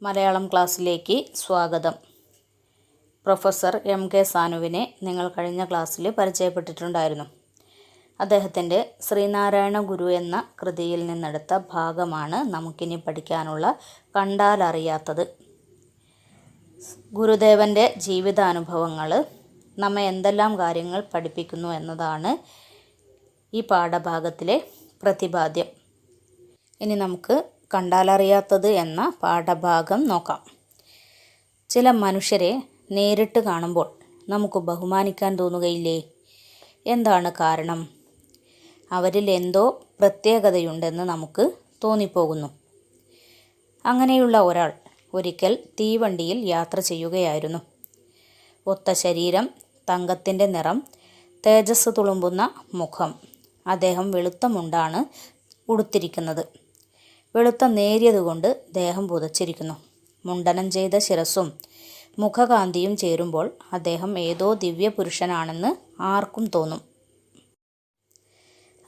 മലയാളം ക്ലാസ്സിലേക്ക് സ്വാഗതം. Professor MK സാനുവിനെ നിങ്ങൾ കഴിഞ്ഞ ക്ലാസ്സിൽ പരിചയപ്പെട്ടിട്ടുണ്ടായിരുന്നു. അദ്ദേഹത്തിൻ്റെ ശ്രീനാരായണ ഗുരു എന്ന കൃതിയിൽ നിന്നെടുത്ത ഭാഗമാണ് നമുക്കിനി പഠിക്കാനുള്ള കണ്ടാലറിയാത്തത്. ഗുരുദേവൻ്റെ ജീവിതാനുഭവങ്ങൾ നമ്മെ എന്തെല്ലാം കാര്യങ്ങൾ പഠിപ്പിക്കുന്നു എന്നതാണ് ഈ പാഠഭാഗത്തിലെ പ്രതിപാദ്യം. ഇനി നമുക്ക് കണ്ടാലറിയാത്തത് എന്ന പാഠഭാഗം നോക്കാം. ചില മനുഷ്യരെ നേരിട്ട് കാണുമ്പോൾ നമുക്ക് ബഹുമാനിക്കാൻ തോന്നുകയില്ലേ? എന്താണ് കാരണം? അവരിൽ എന്തോ പ്രത്യേകതയുണ്ടെന്ന് നമുക്ക് തോന്നിപ്പോകുന്നു. അങ്ങനെയുള്ള ഒരാൾ ഒരിക്കൽ തീവണ്ടിയിൽ യാത്ര ചെയ്യുകയായിരുന്നു. ഒത്ത ശരീരം, തങ്കത്തിൻ്റെ നിറം, തേജസ് തുളുമ്പുന്ന മുഖം. അദ്ദേഹം വെളുത്ത മുണ്ടാണ് ഉടുത്തിരിക്കുന്നത്. വെളുത്ത നേരിയതുകൊണ്ട് ദേഹം പുതച്ചിരിക്കുന്നു. മുണ്ടനം ചെയ്ത ശിരസ്സും മുഖകാന്തിയും ചേരുമ്പോൾ അദ്ദേഹം ഏതോ ദിവ്യപുരുഷനാണെന്ന് ആർക്കും തോന്നും.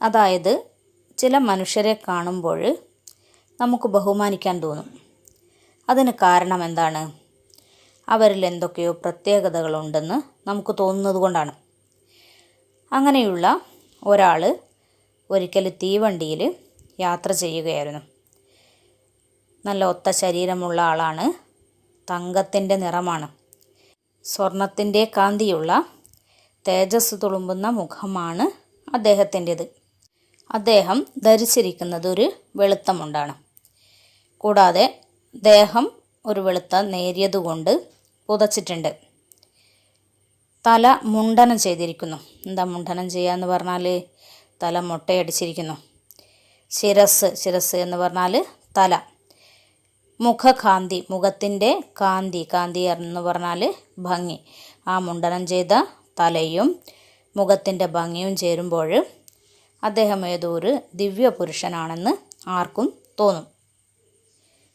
അതായത് ചില മനുഷ്യരെ കാണുമ്പോൾ നമുക്ക് ബഹുമാനിക്കാൻ തോന്നും. അതിന് കാരണം എന്താണ്? അവരിൽ എന്തൊക്കെയോ പ്രത്യേകതകളുണ്ടെന്ന് നമുക്ക് തോന്നുന്നത് കൊണ്ടാണ്. അങ്ങനെയുള്ള ഒരാൾ ഒരിക്കൽ തീവണ്ടിയിൽ യാത്ര ചെയ്യുകയായിരുന്നു. നല്ല ഒത്ത ശരീരമുള്ള ആളാണ്. തങ്കത്തിൻ്റെ നിറമാണ്. സ്വർണത്തിൻ്റെ കാന്തിയുള്ള തേജസ് തുളുമ്പുന്ന മുഖമാണ് അദ്ദേഹത്തിൻ്റെത്. അദ്ദേഹം ധരിച്ചിരിക്കുന്നത് ഒരു വെളുത്ത മുണ്ടാണ്. കൂടാതെ ദേഹം ഒരു വെളുത്ത നേരിയതുകൊണ്ട് പുതച്ചിട്ടുണ്ട്. തല മുണ്ടനം ചെയ്തിരിക്കുന്നു. എന്താ മുണ്ടനം ചെയ്യുക എന്ന് പറഞ്ഞാൽ തല മൊട്ടയടിച്ചിരിക്കുന്നു. ശിരസ് എന്ന് പറഞ്ഞാൽ തല. മുഖകാന്തി, മുഖത്തിൻ്റെ കാന്തി എന്ന് പറഞ്ഞാൽ ഭംഗി. ആ മുണ്ടനം ചെയ്ത തലയും മുഖത്തിൻ്റെ ഭംഗിയും ചേരുമ്പോൾ അദ്ദേഹം ഏതോ ഒരു ദിവ്യപുരുഷനാണെന്ന് ആർക്കും തോന്നും.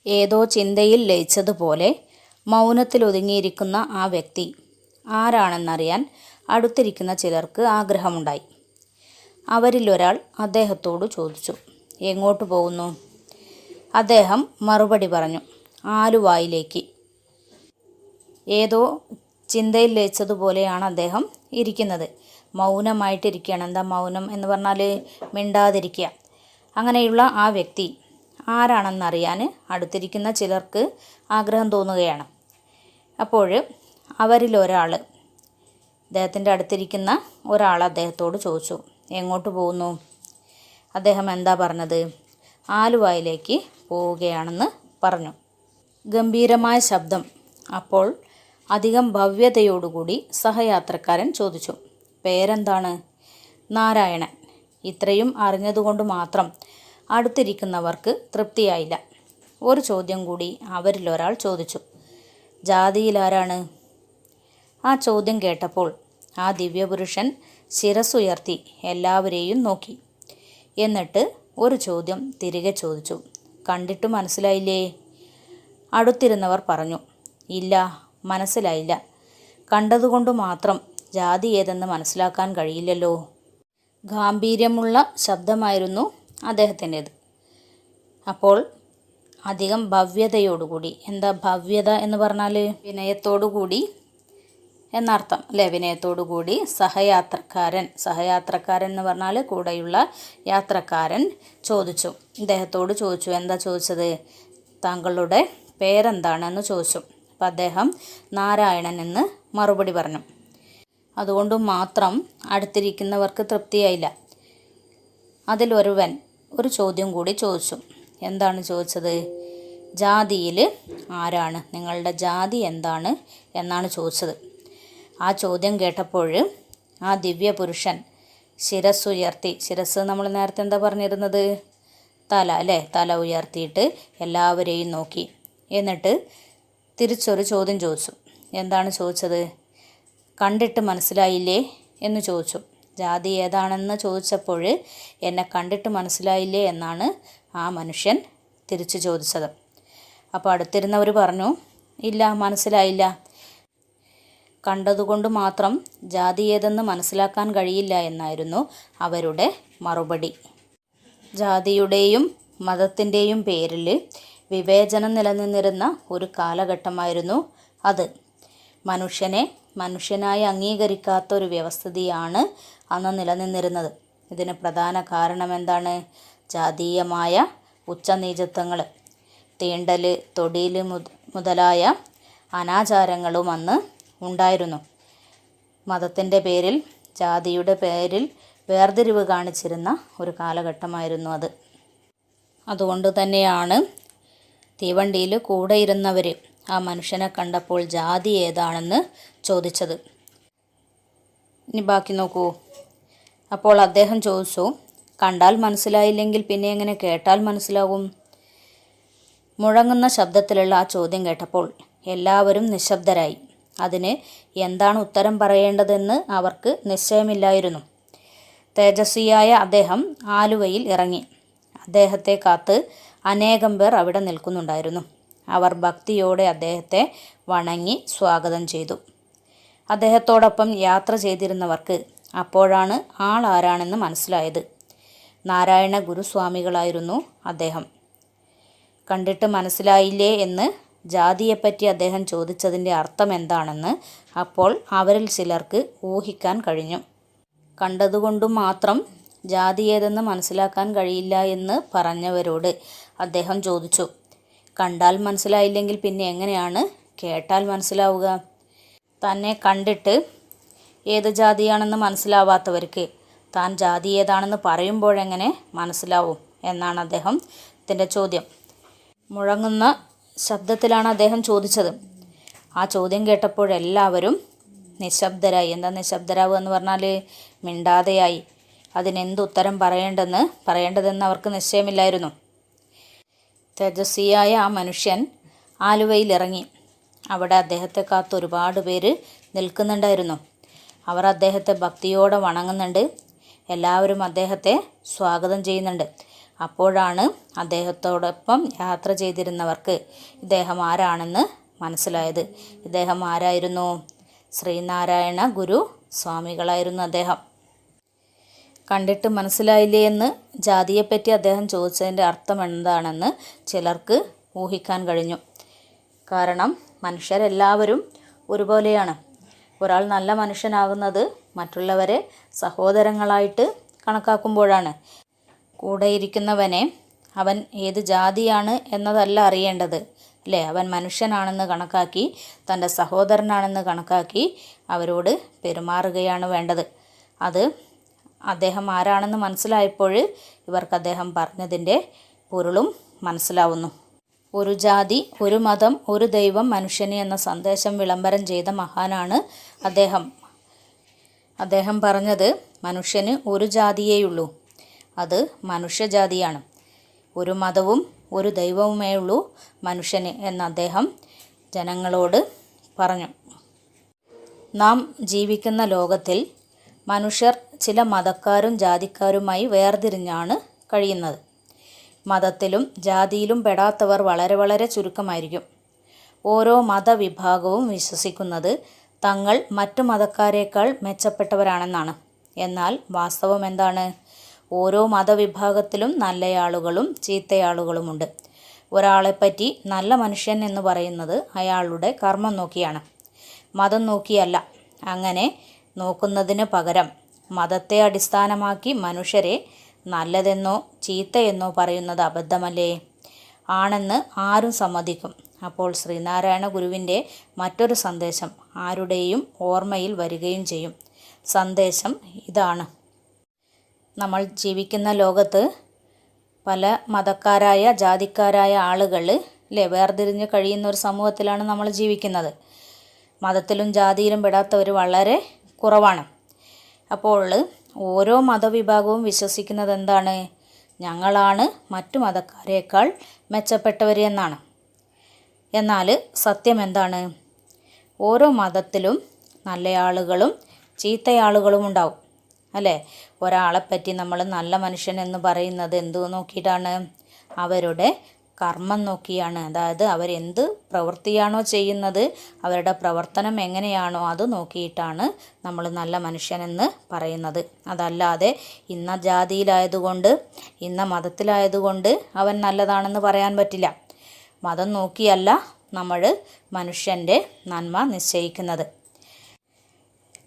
ഏതോ ചിന്തയിൽ ലയിച്ചതുപോലെ മൗനത്തിൽ ഒതുങ്ങിയിരിക്കുന്ന ആ വ്യക്തി ആരാണെന്നറിയാൻ അടുത്തിരിക്കുന്ന ചിലർക്ക് ആഗ്രഹമുണ്ടായി. അവരിൽ ഒരാൾ അദ്ദേഹത്തോട് ചോദിച്ചു, എങ്ങോട്ട് പോകുന്നു? അദ്ദേഹം മറുപടി പറഞ്ഞു, ആലുവായിലേക്ക്. ഏതോ ചിന്തയിൽ ലയിച്ചതുപോലെയാണ് അദ്ദേഹം ഇരിക്കുന്നത്. മൗനമായിട്ടിരിക്കുകയാണ്. എന്താ മൗനം എന്ന് പറഞ്ഞാൽ മിണ്ടാതിരിക്കുക. അങ്ങനെയുള്ള ആ വ്യക്തി ആരാണെന്നറിയാൻ അടുത്തിരിക്കുന്ന ചിലർക്ക് ആഗ്രഹം തോന്നുകയാണ്. അപ്പോൾ അവരിൽ ഒരാൾ, അദ്ദേഹത്തിൻ്റെ അടുത്തിരിക്കുന്ന ഒരാൾ അദ്ദേഹത്തോട് ചോദിച്ചു, എങ്ങോട്ട് പോകുന്നു? അദ്ദേഹം എന്താ പറഞ്ഞത്? ആലുവായിലേക്ക് പോവുകയാണെന്ന് പറഞ്ഞു. ഗംഭീരമായ ശബ്ദം. അപ്പോൾ അധികം ഭവ്യതയോടുകൂടി സഹയാത്രക്കാരൻ ചോദിച്ചു, പേരെന്താണ്? നാരായണൻ. ഇത്രയും അറിഞ്ഞതുകൊണ്ട് മാത്രം അടുത്തിരിക്കുന്നവർക്ക് തൃപ്തിയായില്ല. ഒരു ചോദ്യം കൂടി അവരിലൊരാൾ ചോദിച്ചു, ജാതിയിലാരാണ്? ആ ചോദ്യം കേട്ടപ്പോൾ ആ ദിവ്യപുരുഷൻ ശിരസ്സുയർത്തി എല്ലാവരെയും നോക്കി. എന്നിട്ട് ഒരു ചോദ്യം തിരികെ ചോദിച്ചു, കണ്ടിട്ട് മനസ്സിലായില്ലേ? അടുത്തിരുന്നവർ പറഞ്ഞു, ഇല്ല, മനസ്സിലായില്ല. കണ്ടതുകൊണ്ട് മാത്രം ജാതി ഏതെന്ന് മനസ്സിലാക്കാൻ കഴിയില്ലല്ലോ. ഗാംഭീര്യമുള്ള ശബ്ദമായിരുന്നു അദ്ദേഹത്തിൻ്റേത്. അപ്പോൾ അധികം ഭവ്യതയോടുകൂടി, എന്താ ഭവ്യത എന്ന് പറഞ്ഞാൽ വിനയത്തോടുകൂടി എന്നർത്ഥം അല്ലേ? വിനയത്തോടുകൂടി സഹയാത്രക്കാരൻ എന്ന് പറഞ്ഞാൽ കൂടെയുള്ള യാത്രക്കാരൻ ചോദിച്ചു, ഇദ്ദേഹത്തോട് ചോദിച്ചു. എന്താ ചോദിച്ചത്? താങ്കളുടെ പേരെന്താണെന്ന് ചോദിച്ചു. അപ്പം അദ്ദേഹം നാരായണൻ എന്ന് മറുപടി പറഞ്ഞു. അതുകൊണ്ട് മാത്രം അടുത്തിരിക്കുന്നവർക്ക് തൃപ്തിയായില്ല. അതിലൊരുവൻ ഒരു ചോദ്യം കൂടി ചോദിച്ചു. എന്താണ് ചോദിച്ചത്? ജാതിയിൽ ആരാണ്? നിങ്ങളുടെ ജാതി എന്താണ് എന്നാണ് ചോദിച്ചത്. ആ ചോദ്യം കേട്ടപ്പോൾ ആ ദിവ്യപുരുഷൻ ശിരസ്സുയർത്തി, ശിരസ് നമ്മൾ നേരത്തെ എന്താ പറഞ്ഞിരുന്നത്? തല അല്ലേ? തല ഉയർത്തിയിട്ട് എല്ലാവരെയും നോക്കി. എന്നിട്ട് തിരിച്ചൊരു ചോദ്യം ചോദിച്ചു. എന്താണ് ചോദിച്ചത്? കണ്ടിട്ട് മനസ്സിലായില്ലേ എന്ന് ചോദിച്ചു. ജാതി ഏതാണെന്ന് ചോദിച്ചപ്പോൾ എന്നെ കണ്ടിട്ട് മനസ്സിലായില്ലേ എന്നാണ് ആ മനുഷ്യൻ തിരിച്ചു ചോദിച്ചത്. അപ്പോൾ അടുത്തിരുന്നവർ പറഞ്ഞു, ഇല്ല, മനസ്സിലായില്ല. കണ്ടതുകൊണ്ട് മാത്രം ജാതി ഏതെന്ന് മനസ്സിലാക്കാൻ കഴിയില്ല എന്നായിരുന്നു അവരുടെ മറുപടി. ജാതിയുടെയും മതത്തിൻ്റെയും പേരിൽ വിവേചനം നിലനിന്നിരുന്ന ഒരു കാലഘട്ടമായിരുന്നു അത്. മനുഷ്യനെ മനുഷ്യനായി അംഗീകരിക്കാത്ത ഒരു വ്യവസ്ഥിതിയാണ് അന്ന് നിലനിന്നിരുന്നത്. ഇതിന് പ്രധാന കാരണം എന്താണ്? ജാതീയമായ ഉച്ചനീചത്വങ്ങൾ, തീണ്ടൽ, തൊടിയിൽ മുതലായ അനാചാരങ്ങളും അന്ന് ഉണ്ടായിരുന്നു. മതത്തിൻ്റെ പേരിൽ, ജാതിയുടെ പേരിൽ വേർതിരിവ് കാണിച്ചിരുന്ന ഒരു കാലഘട്ടമായിരുന്നു അത്. അതുകൊണ്ട് തന്നെയാണ് തീവണ്ടിയിൽ കൂടെ ഇരുന്നവർ ആ മനുഷ്യനെ കണ്ടപ്പോൾ ജാതി ഏതാണെന്ന് ചോദിച്ചത്. ഇനി ബാക്കി നോക്കൂ. അപ്പോൾ അദ്ദേഹം ചോദിച്ചു, കണ്ടാൽ മനസ്സിലായില്ലെങ്കിൽ പിന്നെ എങ്ങനെ കേട്ടാൽ മനസ്സിലാവും? മുഴങ്ങുന്ന ശബ്ദത്തിലുള്ള ആ ചോദ്യം കേട്ടപ്പോൾ എല്ലാവരും നിശബ്ദരായി. അതിന് എന്താണ് ഉത്തരം പറയേണ്ടതെന്ന് അവർക്ക് നിശ്ചയമില്ലായിരുന്നു. തേജസ്വിയായ അദ്ദേഹം ആലുവയിൽ ഇറങ്ങി. അദ്ദേഹത്തെ കാത്ത് അനേകം പേർ അവിടെ നിൽക്കുന്നുണ്ടായിരുന്നു. അവർ ഭക്തിയോടെ അദ്ദേഹത്തെ വണങ്ങി സ്വാഗതം ചെയ്തു. അദ്ദേഹത്തോടൊപ്പം യാത്ര ചെയ്തിരുന്നവർക്ക് അപ്പോഴാണ് ആൾ ആരാണെന്ന് മനസ്സിലായത്. നാരായണ ഗുരുസ്വാമികളായിരുന്നു അദ്ദേഹം. കണ്ടിട്ട് മനസ്സിലായില്ലേ എന്ന് ജാതിയെപ്പറ്റി അദ്ദേഹം ചോദിച്ചതിൻ്റെ അർത്ഥം എന്താണെന്ന് അപ്പോൾ അവരിൽ ചിലർക്ക് ഊഹിക്കാൻ കഴിഞ്ഞു. കണ്ടതുകൊണ്ടു മാത്രം ജാതി ഏതെന്ന് മനസ്സിലാക്കാൻ കഴിയില്ല എന്ന് പറഞ്ഞവരോട് അദ്ദേഹം ചോദിച്ചു, കണ്ടാൽ മനസ്സിലായില്ലെങ്കിൽ പിന്നെ എങ്ങനെയാണ് കേട്ടാൽ മനസ്സിലാവുക? തന്നെ കണ്ടിട്ട് ഏത് ജാതിയാണെന്ന് മനസ്സിലാവാത്തവർക്ക് താൻ ജാതി ഏതാണെന്ന് പറയുമ്പോഴെങ്ങനെ മനസ്സിലാവും എന്നാണ് അദ്ദേഹത്തിൻ്റെ ചോദ്യം. മുഴങ്ങുന്ന ശബ്ദത്തിലാണ് അദ്ദേഹം ചോദിച്ചത്. ആ ചോദ്യം കേട്ടപ്പോഴെല്ലാവരും നിശബ്ദരായി. എന്താ നിശബ്ദരാവുക എന്ന് പറഞ്ഞാൽ? മിണ്ടാതെയായി. അതിനെന്തുത്തരം പറയേണ്ടതെന്ന് അവർക്ക് നിശ്ചയമില്ലായിരുന്നു. തേജസ്വിയായ ആ മനുഷ്യൻ ആലുവയിൽ ഇറങ്ങി. അവിടെ അദ്ദേഹത്തെ കാത്ത് ഒരുപാട് പേര് നിൽക്കുന്നുണ്ടായിരുന്നു. അവർ അദ്ദേഹത്തെ ഭക്തിയോടെ വണങ്ങുന്നുണ്ട്. എല്ലാവരും അദ്ദേഹത്തെ സ്വാഗതം ചെയ്യുന്നുണ്ട്. അപ്പോഴാണ് അദ്ദേഹത്തോടൊപ്പം യാത്ര ചെയ്തിരുന്നവർക്ക് ഇദ്ദേഹം ആരാണെന്ന് മനസ്സിലായത്. ഇദ്ദേഹം ആരായിരുന്നു? ശ്രീനാരായണ ഗുരു സ്വാമികളായിരുന്നു അദ്ദേഹം. കണ്ടിട്ട് മനസ്സിലായില്ലേ എന്ന് ജാതിയെപ്പറ്റി അദ്ദേഹം ചോദിച്ചതിൻ്റെ അർത്ഥം എന്താണെന്ന് ചിലർക്ക് ഊഹിക്കാൻ കഴിഞ്ഞു. കാരണം മനുഷ്യരെല്ലാവരും ഒരുപോലെയാണ്. ഒരാൾ നല്ല മനുഷ്യനാകുന്നത് മറ്റുള്ളവരെ സഹോദരങ്ങളായിട്ട് കണക്കാക്കുമ്പോഴാണ്. കൂടെ ഇരിക്കുന്നവനെ അവൻ ഏത് ജാതിയാണ് എന്നതല്ല അറിയേണ്ടത്, അല്ലേ? അവൻ മനുഷ്യനാണെന്ന് കണക്കാക്കി, തൻ്റെ സഹോദരനാണെന്ന് കണക്കാക്കി അവരോട് പെരുമാറുകയാണ് വേണ്ടത്. അത് അദ്ദേഹം ആരാണെന്ന് മനസ്സിലായപ്പോൾ ഇവർക്ക് അദ്ദേഹം പറഞ്ഞതിൻ്റെ പൊരുളും മനസ്സിലാവുന്നു. ഒരു ജാതി, ഒരു മതം, ഒരു ദൈവം, മനുഷ്യന് എന്ന സന്ദേശം വിളംബരം ചെയ്ത മഹാനാണ് അദ്ദേഹം. അദ്ദേഹം പറഞ്ഞത് മനുഷ്യന് ഒരു ജാതിയേയുള്ളൂ, അത് മനുഷ്യജാതിയാണ്. ഒരു മതവും ഒരു ദൈവവുമേ ഉള്ളൂ മനുഷ്യന് എന്ന് അദ്ദേഹം ജനങ്ങളോട് പറഞ്ഞു. നാം ജീവിക്കുന്ന ലോകത്തിൽ മനുഷ്യർ ചില മതക്കാരും ജാതിക്കാരുമായി വേർതിരിഞ്ഞാണ് കഴിയുന്നത്. മതത്തിലും ജാതിയിലും പെടാത്തവർ വളരെ വളരെ ചുരുക്കമായിരിക്കും. ഓരോ മതവിഭാഗവും വിശ്വസിക്കുന്നത് തങ്ങൾ മറ്റു മതക്കാരേക്കാൾ മെച്ചപ്പെട്ടവരാണെന്നാണ്. എന്നാൽ വാസ്തവം എന്താണ്? ഓരോ മതവിഭാഗത്തിലും നല്ലയാളുകളും ചീത്തയാളുകളുമുണ്ട്. ഒരാളെപ്പറ്റി നല്ല മനുഷ്യൻ എന്ന് പറയുന്നത് അയാളുടെ കർമ്മം നോക്കിയാണ്, മതം നോക്കിയല്ല. അങ്ങനെ നോക്കുന്നതിന് പകരം മതത്തെ അടിസ്ഥാനമാക്കി മനുഷ്യരെ നല്ലതെന്നോ ചീത്തയെന്നോ പറയുന്നത് അബദ്ധമല്ലേ? ആണെന്ന് ആരും സമ്മതിക്കും. അപ്പോൾ ശ്രീനാരായണ ഗുരുവിൻ്റെ മറ്റൊരു സന്ദേശം ആരുടെയും ഓർമ്മയിൽ വരികയും ചെയ്യും. സന്ദേശം ഇതാണ്: നമ്മൾ ജീവിക്കുന്ന ലോകത്ത് പല മതക്കാരായ ജാതിക്കാരായ ആളുകൾ വേർതിരിഞ്ഞ് കഴിയുന്ന ഒരു സമൂഹത്തിലാണ് നമ്മൾ ജീവിക്കുന്നത്. മതത്തിലും ജാതിയിലും പെടാത്തവർ വളരെ കുറവാണ്. അപ്പോൾ ഓരോ മതവിഭാഗവും വിശ്വസിക്കുന്നത് എന്താണ്? ഞങ്ങളാണ് മറ്റു മതക്കാരേക്കാൾ മെച്ചപ്പെട്ടവർ എന്നാണ്. എന്നാൽ സത്യം എന്താണ്? ഓരോ മതത്തിലും നല്ലയാളുകളും ചീത്തയാളുകളും ഉണ്ടാവും, അല്ലേ? ഒരാളെപ്പറ്റി നമ്മൾ നല്ല മനുഷ്യൻ എന്ന് പറയുന്നത് എന്തു നോക്കിയിട്ടാണ്? അവരുടെ കർമ്മം നോക്കിയാണ്. അതായത് അവരെന്ത് പ്രവൃത്തിയാണോ ചെയ്യുന്നത്, അവരുടെ പ്രവർത്തനം എങ്ങനെയാണോ അത് നോക്കിയിട്ടാണ് നമ്മൾ നല്ല മനുഷ്യനെന്ന് പറയുന്നത്. അതല്ലാതെ ഇന്ന ജാതിയിലായതുകൊണ്ട് ഇന്ന മതത്തിലായതുകൊണ്ട് അവൻ നല്ലതാണെന്ന് പറയാൻ പറ്റില്ല. മതം നോക്കിയല്ല നമ്മൾ മനുഷ്യൻ്റെ നന്മ നിശ്ചയിക്കുന്നത്.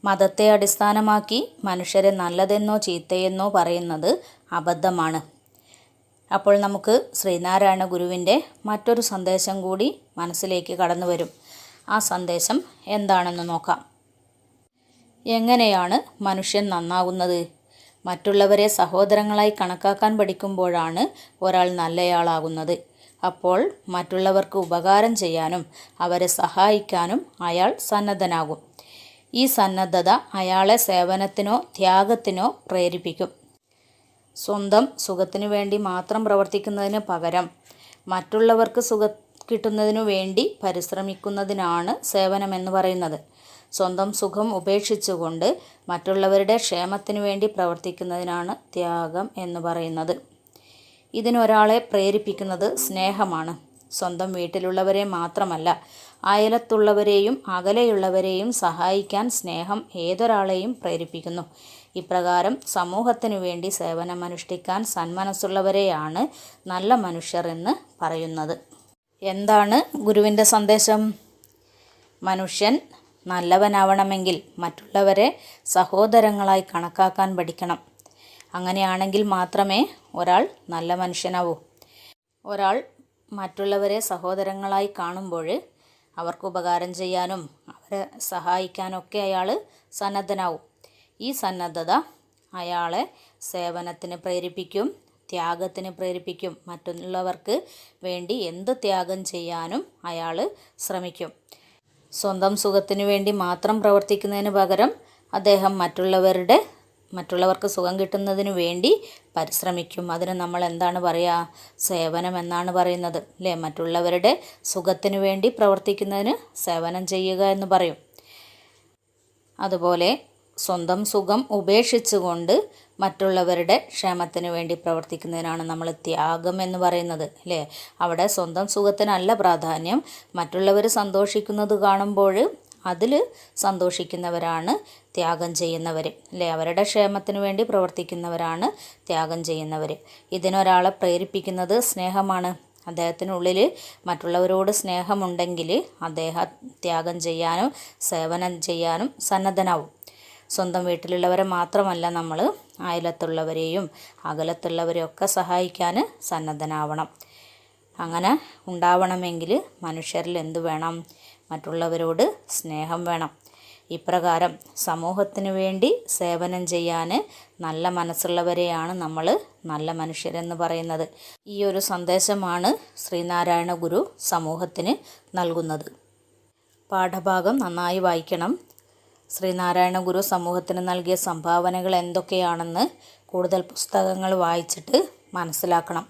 മതത്തെ അടിസ്ഥാനമാക്കി മനുഷ്യരെ നല്ലതെന്നോ ചീത്തയെന്നോ പറയുന്നത് അബദ്ധമാണ്. അപ്പോൾ നമുക്ക് ശ്രീനാരായണ ഗുരുവിൻ്റെ മറ്റൊരു സന്ദേശം കൂടി മനസ്സിലേക്ക് കടന്നു വരും. ആ സന്ദേശം എന്താണെന്ന് നോക്കാം. എങ്ങനെയാണ് മനുഷ്യൻ നന്നാകുന്നത്? മറ്റുള്ളവരെ സഹോദരങ്ങളായി കണക്കാക്കാൻ പഠിക്കുമ്പോഴാണ് ഒരാൾ നല്ലയാളാകുന്നത്. അപ്പോൾ മറ്റുള്ളവർക്ക് ഉപകാരം ചെയ്യാനും അവരെ സഹായിക്കാനും അയാൾ സന്നദ്ധനാകും. ഈ സന്നദ്ധത അയാളെ സേവനത്തിനോ ത്യാഗത്തിനോ പ്രേരിപ്പിക്കും. സ്വന്തം സുഖത്തിനു വേണ്ടി മാത്രം പ്രവർത്തിക്കുന്നതിന് പകരം മറ്റുള്ളവർക്ക് സുഖം കിട്ടുന്നതിനു വേണ്ടി പരിശ്രമിക്കുന്നതിനാണ് സേവനമെന്ന് പറയുന്നത്. സ്വന്തം സുഖം ഉപേക്ഷിച്ചുകൊണ്ട് മറ്റുള്ളവരുടെ ക്ഷേമത്തിനു വേണ്ടി പ്രവർത്തിക്കുന്നതിനാണ് ത്യാഗം എന്ന് പറയുന്നത്. ഇതിനൊരാളെ പ്രേരിപ്പിക്കുന്നത് സ്നേഹമാണ്. സ്വന്തം വീട്ടിലുള്ളവരെ മാത്രമല്ല, അയലത്തുള്ളവരെയും അകലെയുള്ളവരെയും സഹായിക്കാൻ സ്നേഹം ഏതൊരാളെയും പ്രേരിപ്പിക്കുന്നു. ഇപ്രകാരം സമൂഹത്തിനു വേണ്ടി സേവനമനുഷ്ഠിക്കാൻ സന്മനസ്സുള്ളവരെയാണ് നല്ല മനുഷ്യർ എന്ന് പറയുന്നത്. എന്താണ് ഗുരുവിൻ്റെ സന്ദേശം? മനുഷ്യൻ നല്ലവനാവണമെങ്കിൽ മറ്റുള്ളവരെ സഹോദരങ്ങളായി കണക്കാക്കാൻ പഠിക്കണം. അങ്ങനെയാണെങ്കിൽ മാത്രമേ ഒരാൾ നല്ല മനുഷ്യനാവൂ. ഒരാൾ മറ്റുള്ളവരെ സഹോദരങ്ങളായി കാണുമ്പോൾ അവർക്ക് ഉപകാരം ചെയ്യാനും അവരെ സഹായിക്കാനൊക്കെ അയാൾ സന്നദ്ധനാവും. ഈ സന്നദ്ധത അയാളെ സേവനത്തിന് പ്രേരിപ്പിക്കും, ത്യാഗത്തിന് പ്രേരിപ്പിക്കും. മറ്റുള്ളവർക്ക് വേണ്ടി എന്ത് ത്യാഗം ചെയ്യാനും അയാൾ ശ്രമിക്കും. സ്വന്തം സുഖത്തിനു വേണ്ടി മാത്രം പ്രവർത്തിക്കുന്നതിന് പകരം അദ്ദേഹം മറ്റുള്ളവർക്ക് സുഖം കിട്ടുന്നതിന് വേണ്ടി പരിശ്രമിക്കും. അതിന് നമ്മൾ എന്താണ് പറയുക? സേവനം എന്നാണ് പറയുന്നത്, അല്ലേ? മറ്റുള്ളവരുടെ സുഖത്തിനു വേണ്ടി പ്രവർത്തിക്കുന്നതിന് സേവനം ചെയ്യുക എന്ന് പറയും. അതുപോലെ സ്വന്തം സുഖം ഉപേക്ഷിച്ചുകൊണ്ട് മറ്റുള്ളവരുടെ ക്ഷേമത്തിന് വേണ്ടി പ്രവർത്തിക്കുന്നതിനാണ് നമ്മൾ ത്യാഗം എന്ന് പറയുന്നത്, അല്ലേ? അവിടെ സ്വന്തം സുഖത്തിനല്ല പ്രാധാന്യം. മറ്റുള്ളവർ സന്തോഷിക്കുന്നത് കാണുമ്പോൾ അതിൽ സന്തോഷിക്കുന്നവരാണ് ത്യാഗം ചെയ്യുന്നവർ, അല്ലേ? അവരുടെ ക്ഷേമത്തിന് വേണ്ടി പ്രവർത്തിക്കുന്നവരാണ് ത്യാഗം ചെയ്യുന്നവർ. ഇതിനൊരാളെ പ്രേരിപ്പിക്കുന്നത് സ്നേഹമാണ്. അദ്ദേഹത്തിനുള്ളിൽ മറ്റുള്ളവരോട് സ്നേഹമുണ്ടെങ്കിൽ അദ്ദേഹം ത്യാഗം ചെയ്യാനും സേവനം ചെയ്യാനും സന്നദ്ധനാവും. സ്വന്തം വീട്ടിലുള്ളവരെ മാത്രമല്ല, നമ്മൾ അയലത്തുള്ളവരെയും അകലത്തുള്ളവരെയും ഒക്കെ സഹായിക്കാൻ സന്നദ്ധനാവണം. അങ്ങനെ ഉണ്ടാവണമെങ്കിൽ മനുഷ്യരിൽ എന്തു വേണം? മറ്റുള്ളവരോട് സ്നേഹം വേണം. ഇപ്രകാരം സമൂഹത്തിന് വേണ്ടി സേവനം ചെയ്യാൻ നല്ല മനസ്സുള്ളവരെയാണ് നമ്മൾ നല്ല മനുഷ്യരെന്ന് പറയുന്നത്. ഈ ഒരു സന്ദേശമാണ് ശ്രീനാരായണ ഗുരു സമൂഹത്തിന് നൽകുന്നത്. പാഠഭാഗം നന്നായി വായിക്കണം. ശ്രീനാരായണ ഗുരു സമൂഹത്തിന് നൽകിയ സംഭാവനകൾ എന്തൊക്കെയാണെന്ന് കൂടുതൽ പുസ്തകങ്ങൾ വായിച്ചിട്ട് മനസ്സിലാക്കണം.